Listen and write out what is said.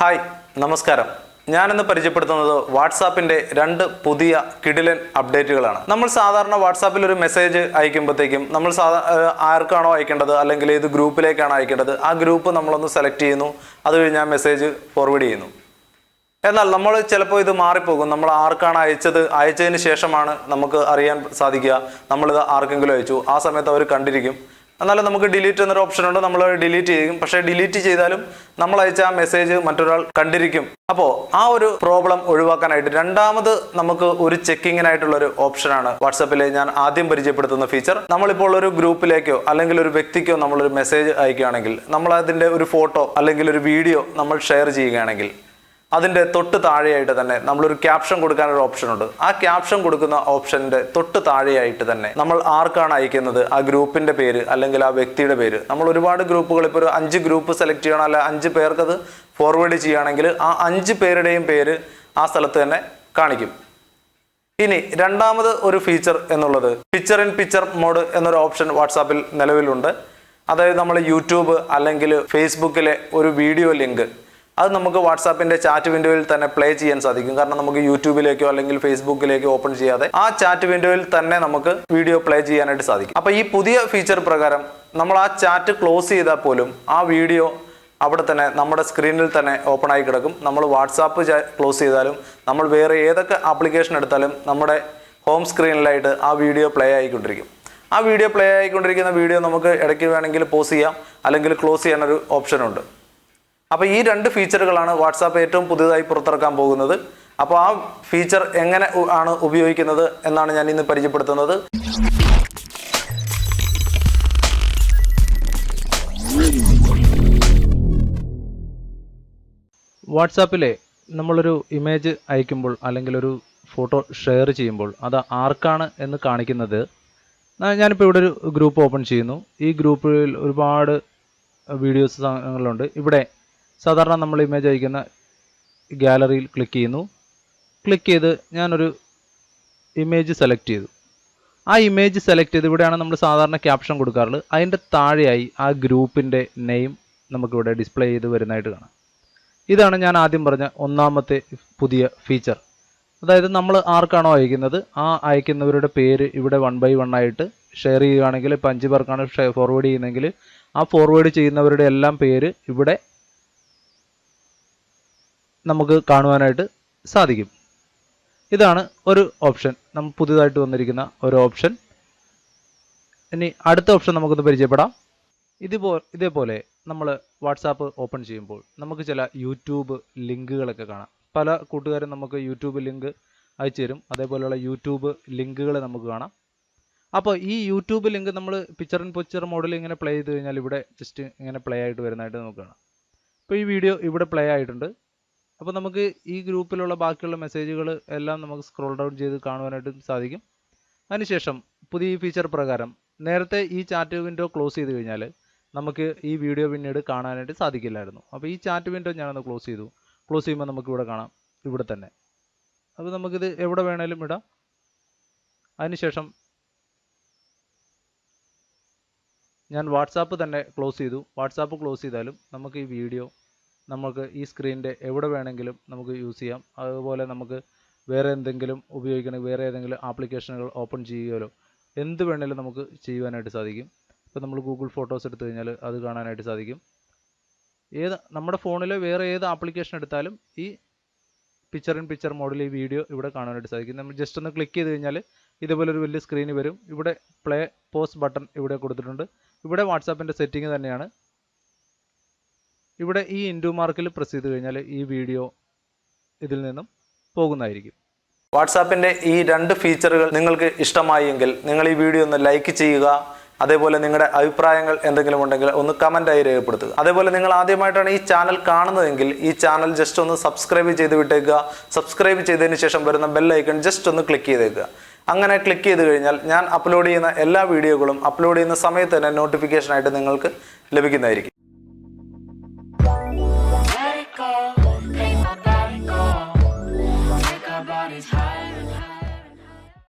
Hi നമസ്കാരം. ഞാനിന്ന് പരിചയപ്പെടുത്തുന്നത് വാട്സാപ്പിൻ്റെ രണ്ട് പുതിയ കിടിലൻ അപ്ഡേറ്റുകളാണ്. നമ്മൾ സാധാരണ വാട്സാപ്പിൽ ഒരു മെസ്സേജ് അയക്കുമ്പോഴത്തേക്കും നമ്മൾ ആർക്കാണോ അയക്കേണ്ടത് അല്ലെങ്കിൽ ഏത് ഗ്രൂപ്പിലേക്കാണോ അയക്കേണ്ടത് ആ ഗ്രൂപ്പ് നമ്മളൊന്ന് സെലക്ട് ചെയ്യുന്നു. അത് കഴിഞ്ഞ് ആ മെസ്സേജ് ഫോർവേഡ് ചെയ്യുന്നു. എന്നാൽ നമ്മൾ ചിലപ്പോൾ ഇത് മാറിപ്പോകും. നമ്മൾ ആർക്കാണ് അയച്ചതിന് ശേഷമാണ് നമുക്ക് അറിയാൻ സാധിക്കുക നമ്മളിത് ആർക്കെങ്കിലും അയച്ചു. ആ സമയത്ത് അവർ കണ്ടിരിക്കും. എന്നാലും നമുക്ക് ഡിലീറ്റ് എന്നൊരു ഓപ്ഷൻ ഉണ്ട്. നമ്മൾ ഡിലീറ്റ് ചെയ്യും. പക്ഷേ ഡിലീറ്റ് ചെയ്താലും നമ്മൾ അയച്ച ആ മെസ്സേജ് മറ്റൊരാൾ കണ്ടിരിക്കും. അപ്പോൾ ആ ഒരു പ്രോബ്ലം ഒഴിവാക്കാനായിട്ട് രണ്ടാമത് നമുക്ക് ഒരു ചെക്കിങ്ങിനായിട്ടുള്ള ഒരു ഓപ്ഷനാണ് വാട്സാപ്പിലെ ഞാൻ ആദ്യം പരിചയപ്പെടുത്തുന്ന ഫീച്ചർ. നമ്മളിപ്പോൾ ഒരു ഗ്രൂപ്പിലേക്കോ അല്ലെങ്കിൽ ഒരു വ്യക്തിക്കോ നമ്മളൊരു മെസ്സേജ് അയക്കുകയാണെങ്കിൽ നമ്മൾ അതിൻ്റെ ഒരു ഫോട്ടോ അല്ലെങ്കിൽ ഒരു വീഡിയോ നമ്മൾ ഷെയർ ചെയ്യുകയാണെങ്കിൽ അതിൻ്റെ തൊട്ട് താഴെയായിട്ട് തന്നെ നമ്മളൊരു ക്യാപ്ഷൻ കൊടുക്കാനൊരു ഓപ്ഷൻ ഉണ്ട്. ആ ക്യാപ്ഷൻ കൊടുക്കുന്ന ഓപ്ഷൻ്റെ തൊട്ട് താഴെയായിട്ട് തന്നെ നമ്മൾ ആർക്കാണ് അയക്കുന്നത് ആ ഗ്രൂപ്പിൻ്റെ പേര് അല്ലെങ്കിൽ ആ വ്യക്തിയുടെ പേര്. നമ്മൾ ഒരുപാട് ഗ്രൂപ്പുകൾ ഇപ്പോൾ ഒരു 5 ഗ്രൂപ്പ് സെലക്ട് ചെയ്യണം, അല്ല 5 പേർക്കത് ഫോർവേഡ് ചെയ്യുകയാണെങ്കിൽ ആ 5 പേരുടെയും പേര് ആ സ്ഥലത്ത് തന്നെ കാണിക്കും. ഇനി രണ്ടാമത് ഒരു ഫീച്ചർ എന്നുള്ളത് പിക്ചർ ഇൻ പിക്ചർ മോഡ് എന്നൊരു ഓപ്ഷൻ വാട്സാപ്പിൽ നിലവിലുണ്ട്. അതായത് നമ്മൾ യൂട്യൂബ് അല്ലെങ്കിൽ ഫേസ്ബുക്കിലെ ഒരു വീഡിയോ ലിങ്ക് അത് നമുക്ക് വാട്സാപ്പിൻ്റെ ചാറ്റ് വിൻഡോയിൽ തന്നെ പ്ലേ ചെയ്യാൻ സാധിക്കും. കാരണം നമുക്ക് യൂട്യൂബിലേക്കോ അല്ലെങ്കിൽ ഫേസ്ബുക്കിലേക്കോ ഓപ്പൺ ചെയ്യാതെ ആ ചാറ്റ് വിൻഡോയിൽ തന്നെ നമുക്ക് വീഡിയോ പ്ലേ ചെയ്യാനായിട്ട് സാധിക്കും. അപ്പോൾ ഈ പുതിയ ഫീച്ചർ പ്രകാരം നമ്മൾ ആ ചാറ്റ് ക്ലോസ് ചെയ്താൽ പോലും ആ വീഡിയോ അവിടെ തന്നെ നമ്മുടെ സ്ക്രീനിൽ തന്നെ ഓപ്പൺ ആയി കിടക്കും. നമ്മൾ വാട്സാപ്പ് ക്ലോസ് ചെയ്താലും നമ്മൾ വേറെ ഏതൊക്കെ ആപ്ലിക്കേഷൻ എടുത്താലും നമ്മുടെ ഹോം സ്ക്രീനിലായിട്ട് ആ വീഡിയോ പ്ലേ ആയിക്കൊണ്ടിരിക്കും. ആ വീഡിയോ പ്ലേ ആയിക്കൊണ്ടിരിക്കുന്ന വീഡിയോ നമുക്ക് ഇടയ്ക്ക് വേണമെങ്കിൽ പോസ് ചെയ്യാം അല്ലെങ്കിൽ ക്ലോസ് ചെയ്യാനൊരു ഓപ്ഷനുണ്ട്. അപ്പോൾ ഈ 2 ഫീച്ചറുകളാണ് വാട്സാപ്പ് ഏറ്റവും പുതിയതായി പുറത്തിറക്കാൻ പോകുന്നത്. അപ്പോൾ ആ ഫീച്ചർ എങ്ങനെ ആണ് ഉപയോഗിക്കുന്നത് എന്നാണ് ഞാൻ ഇന്ന് പരിചയപ്പെടുത്തുന്നത്. വാട്സാപ്പിലെ നമ്മളൊരു ഇമേജ് അയക്കുമ്പോൾ അല്ലെങ്കിൽ ഒരു ഫോട്ടോ ഷെയർ ചെയ്യുമ്പോൾ അത് ആർക്കാണ് എന്ന് കാണിക്കുന്നത്. ഞാനിപ്പോൾ ഇവിടെ ഒരു ഗ്രൂപ്പ് ഓപ്പൺ ചെയ്യുന്നു. ഈ ഗ്രൂപ്പിൽ ഒരുപാട് വീഡിയോസ് സാധനങ്ങളുണ്ട്. ഇവിടെ സാധാരണ നമ്മൾ ഇമേജ് അയക്കുന്ന ഗാലറിയിൽ ക്ലിക്ക് ചെയ്യുന്നു. ക്ലിക്ക് ചെയ്ത് ഞാനൊരു ഇമേജ് സെലക്ട് ചെയ്തു. ആ ഇമേജ് സെലക്ട് ചെയ്ത് ഇവിടെയാണ് നമ്മൾ സാധാരണ ക്യാപ്ഷൻ കൊടുക്കാറുള്ളത്. അതിൻ്റെ താഴെയായി ആ ഗ്രൂപ്പിൻ്റെ നെയിം നമുക്കിവിടെ ഡിസ്പ്ലേ ചെയ്ത് വരുന്നതായിട്ട് കാണാം. ഇതാണ് ഞാൻ ആദ്യം പറഞ്ഞ ഒന്നാമത്തെ പുതിയ ഫീച്ചർ. അതായത് നമ്മൾ ആർക്കാണോ അയക്കുന്നത് ആ അയക്കുന്നവരുടെ പേര് ഇവിടെ 1 by 1 ആയിട്ട് ഷെയർ ചെയ്യുകയാണെങ്കിൽ ഇപ്പോൾ 5 പേർക്കാണ് ഫോർവേഡ് ചെയ്യുന്നതെങ്കിൽ ആ ഫോർവേഡ് ചെയ്യുന്നവരുടെ എല്ലാം പേര് ഇവിടെ നമുക്ക് കാണുവാനായിട്ട് സാധിക്കും. ഇതാണ് ഒരു ഓപ്ഷൻ, നമ്മൾ പുതിയതായിട്ട് വന്നിരിക്കുന്ന ഒരു ഓപ്ഷൻ. ഇനി അടുത്ത ഓപ്ഷൻ നമുക്കൊന്ന് പരിചയപ്പെടാം. ഇതേപോലെ നമ്മൾ വാട്സാപ്പ് ഓപ്പൺ ചെയ്യുമ്പോൾ നമുക്ക് ചില യൂട്യൂബ് ലിങ്കുകളൊക്കെ കാണാം. പല കൂട്ടുകാരും നമുക്ക് യൂട്യൂബ് ലിങ്ക് അയച്ചു തരും. അതേപോലെയുള്ള യൂട്യൂബ് ലിങ്കുകൾ നമുക്ക് കാണാം. അപ്പോൾ ഈ യൂട്യൂബ് ലിങ്ക് നമ്മൾ പിക്ചർ ഇൻ പിക്ചർ മോഡിൽ ഇങ്ങനെ പ്ലേ ചെയ്ത് കഴിഞ്ഞാൽ ഇവിടെ ജസ്റ്റ് ഇങ്ങനെ പ്ലേ ആയിട്ട് വരുന്നതായിട്ട് നമുക്ക് കാണാം. ഇപ്പോൾ ഈ വീഡിയോ ഇവിടെ പ്ലേ ആയിട്ടുണ്ട്. അപ്പോൾ നമുക്ക് ഈ ഗ്രൂപ്പിലുള്ള ബാക്കിയുള്ള മെസ്സേജുകൾ എല്ലാം നമുക്ക് സ്ക്രോൾ ഡൗൺ ചെയ്ത് കാണുവാനായിട്ട് സാധിക്കും. അതിനുശേഷം പുതിയ ഫീച്ചർ പ്രകാരം നേരത്തെ ഈ ചാറ്റ് വിൻഡോ ക്ലോസ് ചെയ്ത് കഴിഞ്ഞാൽ നമുക്ക് ഈ വീഡിയോ പിന്നീട് കാണാനായിട്ട് സാധിക്കില്ലായിരുന്നു. അപ്പോൾ ഈ ചാറ്റ് വിൻഡോ ഞാനൊന്ന് ക്ലോസ് ചെയ്തു. ക്ലോസ് ചെയ്യുമ്പോൾ നമുക്ക് ഇവിടെ കാണാം, ഇവിടെ തന്നെ. അപ്പോൾ നമുക്കിത് എവിടെ വേണേലും ഇടാം. അതിനുശേഷം ഞാൻ വാട്സാപ്പ് തന്നെ ക്ലോസ് ചെയ്തു. വാട്സാപ്പ് ക്ലോസ് ചെയ്താലും നമുക്ക് ഈ വീഡിയോ നമുക്ക് ഈ സ്ക്രീനിൻ്റെ എവിടെ വേണമെങ്കിലും നമുക്ക് യൂസ് ചെയ്യാം. അതുപോലെ നമുക്ക് വേറെ എന്തെങ്കിലും ഉപയോഗിക്കണമെങ്കിൽ വേറെ ഏതെങ്കിലും ആപ്ലിക്കേഷനുകൾ ഓപ്പൺ ചെയ്യുകയോ എന്ത് വേണമെങ്കിലും നമുക്ക് ചെയ്യുവാനായിട്ട് സാധിക്കും. ഇപ്പോൾ നമ്മൾ ഗൂഗിൾ ഫോട്ടോസ് എടുത്തു കഴിഞ്ഞാൽ അത് കാണാനായിട്ട് സാധിക്കും. നമ്മുടെ ഫോണിൽ വേറെ ഏത് ആപ്ലിക്കേഷൻ എടുത്താലും ഈ പിക്ചർ ഇൻ പിക്ചർ മോഡിൽ ഈ വീഡിയോ ഇവിടെ കാണാനായിട്ട് സാധിക്കും. നമ്മൾ ജസ്റ്റ് ഒന്ന് ക്ലിക്ക് ചെയ്ത് കഴിഞ്ഞാൽ ഇതുപോലെ ഒരു വലിയ സ്ക്രീന് വരും. ഇവിടെ പ്ലേ പോസ് ബട്ടൺ ഇവിടെ കൊടുത്തിട്ടുണ്ട്. ഇവിടെ വാട്സാപ്പിൻ്റെ സെറ്റിംഗ് തന്നെയാണ്. ഇവിടെ ഈ ഇൻഡു മാർക്കിൽ പ്രസ് ചെയ്ത് കഴിഞ്ഞാൽ ഈ വീഡിയോ ഇതിൽ നിന്നും പോകുന്നതായിരിക്കും. വാട്സാപ്പിൻ്റെ ഈ 2 ഫീച്ചറുകൾ നിങ്ങൾക്ക് ഇഷ്ടമായി എങ്കിൽ നിങ്ങൾ ഈ വീഡിയോ ഒന്ന് ലൈക്ക് ചെയ്യുക. അതേപോലെ നിങ്ങളുടെ അഭിപ്രായങ്ങൾ എന്തെങ്കിലും ഉണ്ടെങ്കിൽ ഒന്ന് കമൻറ്റായി രേഖപ്പെടുത്തുക. അതേപോലെ നിങ്ങൾ ആദ്യമായിട്ടാണ് ഈ ചാനൽ കാണുന്നതെങ്കിൽ ഈ ചാനൽ ജസ്റ്റ് ഒന്ന് സബ്സ്ക്രൈബ് ചെയ്ത് വിട്ടേക്കുക. സബ്സ്ക്രൈബ് ചെയ്തതിന് ശേഷം വരുന്ന ബെൽ ഐക്കൺ ജസ്റ്റ് ഒന്ന് ക്ലിക്ക് ചെയ്തേക്കുക. അങ്ങനെ ക്ലിക്ക് ചെയ്ത് കഴിഞ്ഞാൽ ഞാൻ അപ്ലോഡ് ചെയ്യുന്ന എല്ലാ വീഡിയോകളും അപ്ലോഡ് ചെയ്യുന്ന സമയത്ത് തന്നെ നോട്ടിഫിക്കേഷനായിട്ട് നിങ്ങൾക്ക് ലഭിക്കുന്നതായിരിക്കും.